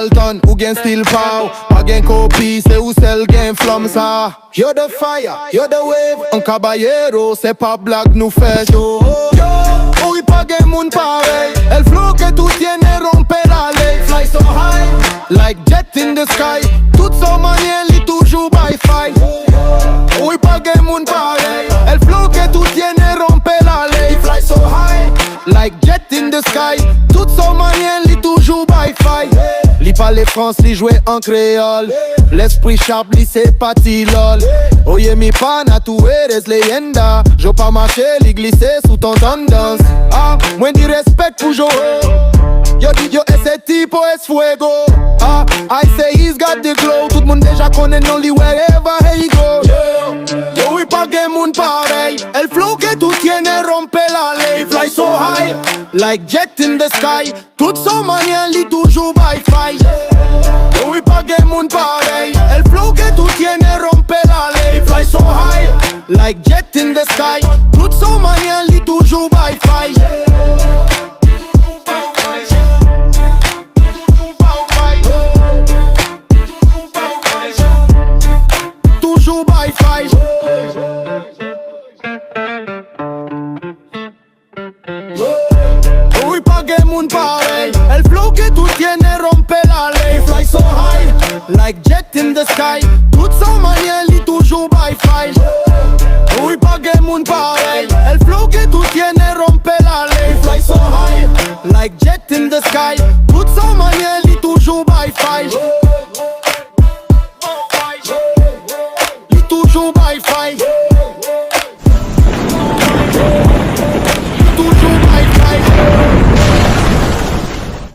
Dalton ou gen style pow. Pas gen copie, c'est ou celle gen flamme ça. You're the fire, you're the wave. Un caballero, c'est pas blague, nous fait show. Yo, oui pas gen moun pareil. El flow que tout tiene rompe la ley. Fly so high, like jet in the sky. Tout son manière, li toujours by fight. Oui pas gen moun pareil. El flow que tout tiene rompe la ley. Fly so high, like jet in the sky. Tout son manière, li toujours by fight. Li parle France, li jouer en créole. L'esprit sharp, li c'est parti lol. Oye mi pana, tu eres leyenda. Jo pas marcher, li glisser sous ton tendance. Ah, moins di respect pour Joë. Yo, ese tipo es fuego. Ah, I say he's got the glow. Tout moun déjà connaît non li wherever he go. Yo, oui pas gen moun pareil. El flow que tout tiene rompe la ley. Fly so high, like jet in the sky. Tout son manière li toujours by fight. Yo, oui pas gen moun pareil. El flow que tout tiene rompe la ley. Fly so high, like jet in the sky. Tout son manière li toujours by fight. Toujours by fight. Oui pas gen moun pareil. El flow que tout tiene rompe la ley. Fly so high, like jet in the sky. Tout son manière li toujours by fight. Oui pas gen moun pareil. El flow que tout tiene rompe la ley. Fly so high, like jet in the sky. Tout son